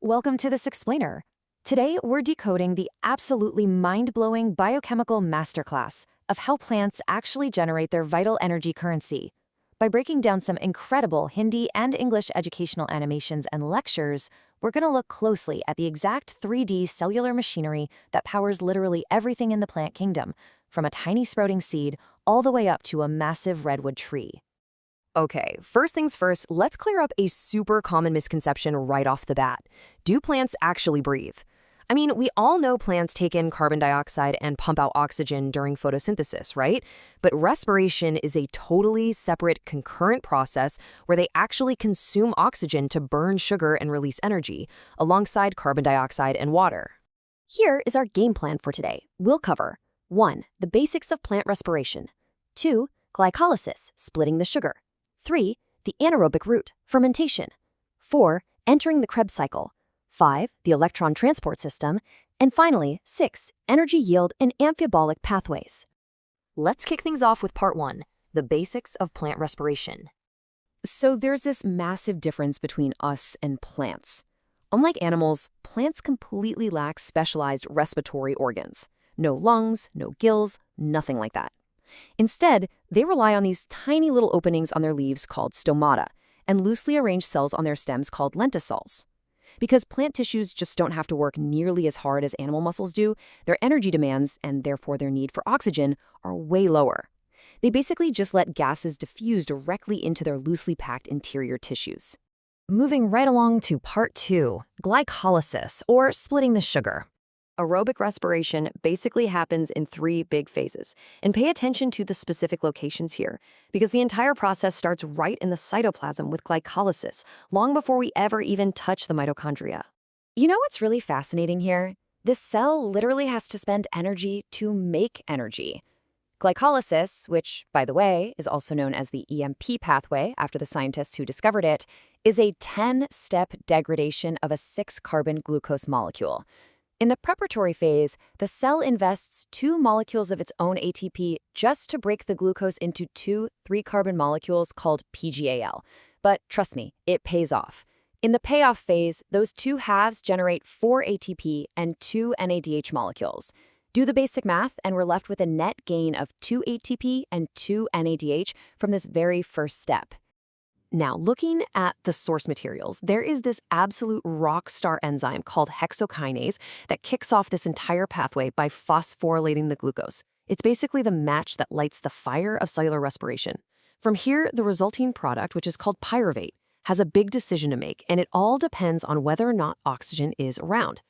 Welcome to this explainer. Today, we're decoding the absolutely mind-blowing biochemical masterclass of how plants actually generate their vital energy currency. By breaking down some incredible Hindi and English educational animations and lectures, we're going to look closely at the exact 3D cellular machinery that powers literally everything in the plant kingdom, from a tiny sprouting seed all the way up to a massive redwood tree. Okay, first things first, let's clear up a super common misconception right off the bat. Do plants actually breathe? I mean, we all know plants take in carbon dioxide and pump out oxygen during photosynthesis, right? But respiration is a totally separate, concurrent process where they actually consume oxygen to burn sugar and release energy, alongside carbon dioxide and water. Here is our game plan for today. We'll cover 1. The basics of plant respiration. 2. Glycolysis, splitting the sugar. 3. The anaerobic route, fermentation. 4. Entering the Krebs cycle. 5. The electron transport system. And finally, 6. Energy yield and amphibolic pathways. Let's kick things off with part 1, the basics of plant respiration. So there's this massive difference between us and plants. Unlike animals, plants completely lack specialized respiratory organs. No lungs, no gills, nothing like that. Instead, they rely on these tiny little openings on their leaves called stomata and loosely arranged cells on their stems called lenticels. Because plant tissues just don't have to work nearly as hard as animal muscles do, their energy demands, and therefore their need for oxygen, are way lower. They basically just let gases diffuse directly into their loosely packed interior tissues. Moving right along to part 2, glycolysis, or splitting the sugar. Aerobic respiration basically happens in 3 big phases. And pay attention to the specific locations here, because the entire process starts right in the cytoplasm with glycolysis, long before we ever even touch the mitochondria. You know what's really fascinating here? This cell literally has to spend energy to make energy. Glycolysis, which, by the way, is also known as the EMP pathway after the scientists who discovered it, is a 10-step degradation of a 6-carbon glucose molecule. In the preparatory phase, the cell invests 2 molecules of its own ATP just to break the glucose into 2 3-carbon molecules called PGAL. But trust me, it pays off. In the payoff phase, those 2 halves generate 4 ATP and 2 NADH molecules. Do the basic math, and we're left with a net gain of 2 ATP and 2 NADH from this very first step. Now, looking at the source materials, there is this absolute rock star enzyme called hexokinase that kicks off this entire pathway by phosphorylating the glucose. It's basically the match that lights the fire of cellular respiration. From here, the resulting product, which is called pyruvate, has a big decision to make, and it all depends on whether or not oxygen is around.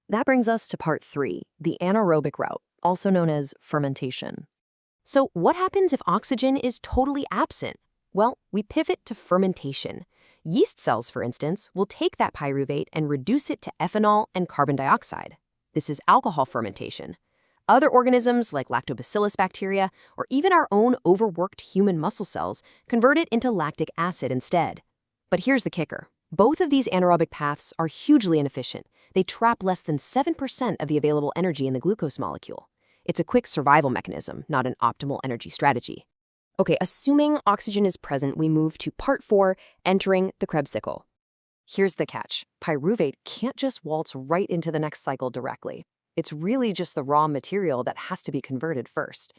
That brings us to part 3, the anaerobic route, also known as fermentation. So what happens if oxygen is totally absent? Well, we pivot to fermentation. Yeast cells, for instance, will take that pyruvate and reduce it to ethanol and carbon dioxide. This is alcohol fermentation. Other organisms, like lactobacillus bacteria, or even our own overworked human muscle cells, convert it into lactic acid instead. But here's the kicker. Both of these anaerobic paths are hugely inefficient. They trap less than 7% of the available energy in the glucose molecule. It's a quick survival mechanism, not an optimal energy strategy. Okay, assuming oxygen is present, we move to part 4, entering the Krebs cycle. Here's the catch. Pyruvate can't just waltz right into the next cycle directly. It's really just the raw material that has to be converted first.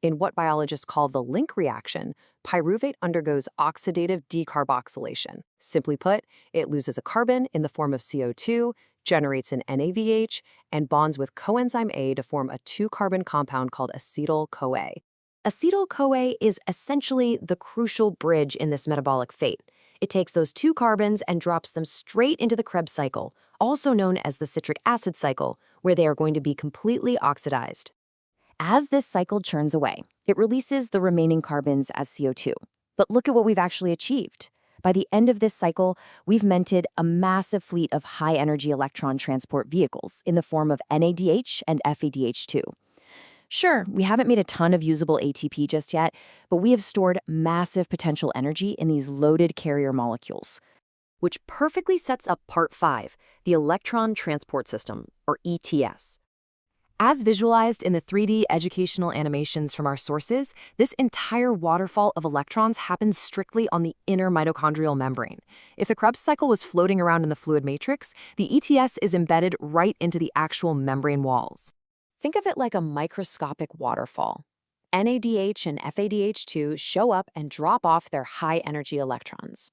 In what biologists call the link reaction, pyruvate undergoes oxidative decarboxylation. Simply put, it loses a carbon in the form of CO2, generates an NADH, and bonds with coenzyme A to form a 2-carbon compound called acetyl-CoA. Acetyl-CoA is essentially the crucial bridge in this metabolic fate. It takes those 2 carbons and drops them straight into the Krebs cycle, also known as the citric acid cycle, where they are going to be completely oxidized. As this cycle churns away, it releases the remaining carbons as CO2. But look at what we've actually achieved. By the end of this cycle, we've minted a massive fleet of high-energy electron transport vehicles in the form of NADH and FADH2. Sure, we haven't made a ton of usable ATP just yet, but we have stored massive potential energy in these loaded carrier molecules, which perfectly sets up part 5, the electron transport system, or ETS. As visualized in the 3D educational animations from our sources, this entire waterfall of electrons happens strictly on the inner mitochondrial membrane. If the Krebs cycle was floating around in the fluid matrix, the ETS is embedded right into the actual membrane walls. Think of it like a microscopic waterfall. NADH and FADH2 show up and drop off their high-energy electrons.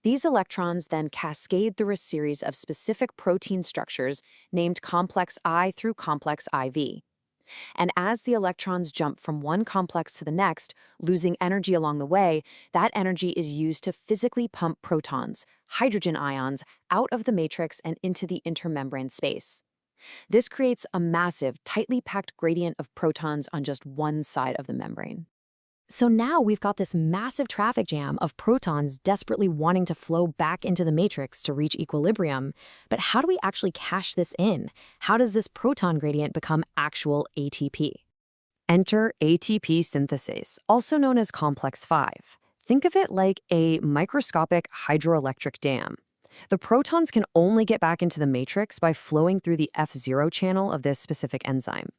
These electrons then cascade through a series of specific protein structures named complex I through complex IV. And as the electrons jump from one complex to the next, losing energy along the way, that energy is used to physically pump protons, hydrogen ions, out of the matrix and into the intermembrane space. This creates a massive, tightly packed gradient of protons on just one side of the membrane. So now we've got this massive traffic jam of protons desperately wanting to flow back into the matrix to reach equilibrium. But how do we actually cash this in? How does this proton gradient become actual ATP? Enter ATP synthase, also known as complex 5. Think of it like a microscopic hydroelectric dam. The protons can only get back into the matrix by flowing through the F0 channel of this specific enzyme.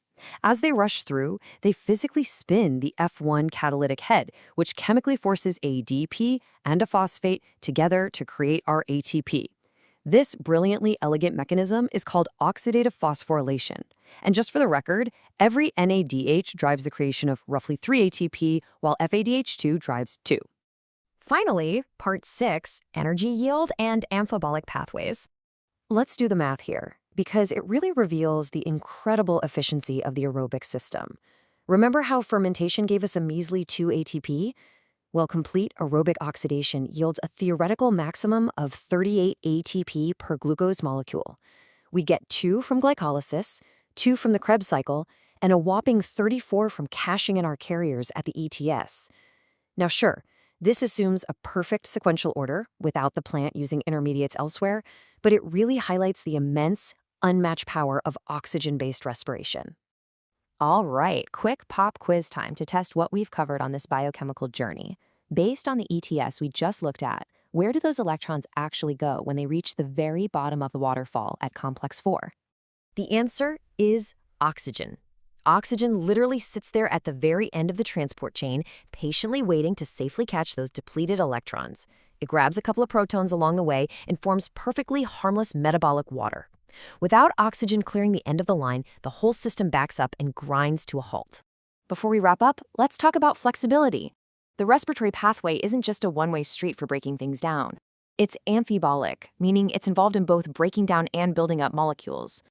As they rush through, they physically spin the F1 catalytic head, which chemically forces a DP and a phosphate together to create our ATP. This brilliantly elegant mechanism is called oxidative phosphorylation. And just for the record, every NADH drives the creation of roughly 3 ATP, while FADH2 drives 2. Finally, part 6, energy yield and amphibolic pathways. Let's do the math here, because it really reveals the incredible efficiency of the aerobic system. Remember how fermentation gave us a measly 2 ATP? Well, complete aerobic oxidation yields a theoretical maximum of 38 ATP per glucose molecule. We get 2 from glycolysis, 2 from the Krebs cycle, and a whopping 34 from caching in our carriers at the ETS. Now sure, this assumes a perfect sequential order without the plant using intermediates elsewhere, but it really highlights the immense, unmatched power of oxygen-based respiration. All right, quick pop quiz time to test what we've covered on this biochemical journey. Based on the ETS we just looked at, where do those electrons actually go when they reach the very bottom of the waterfall at complex 4? The answer is oxygen. Oxygen literally sits there at the very end of the transport chain, patiently waiting to safely catch those depleted electrons. It grabs a couple of protons along the way and forms perfectly harmless metabolic water. Without oxygen clearing the end of the line, the whole system backs up and grinds to a halt. Before we wrap up, let's talk about flexibility. The respiratory pathway isn't just a one-way street for breaking things down. It's amphibolic, meaning it's involved in both breaking down and building up molecules.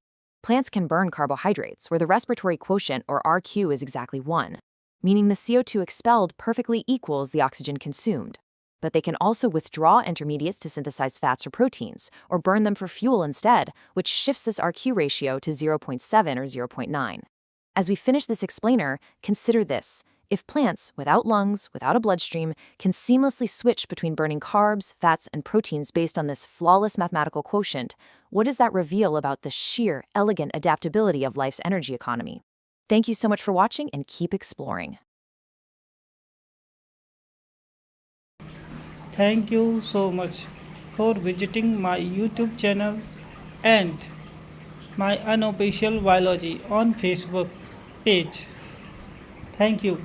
Plants can burn carbohydrates, where the respiratory quotient, or RQ, is exactly 1, meaning the CO2 expelled perfectly equals the oxygen consumed. But they can also withdraw intermediates to synthesize fats or proteins, or burn them for fuel instead, which shifts this RQ ratio to 0.7 or 0.9. As we finish this explainer, consider this. If plants, without lungs, without a bloodstream, can seamlessly switch between burning carbs, fats, and proteins based on this flawless mathematical quotient, what does that reveal about the sheer, elegant adaptability of life's energy economy? Thank you so much for watching, and keep exploring. Thank you so much for visiting my YouTube channel and my unofficial biology on Facebook page. Thank you.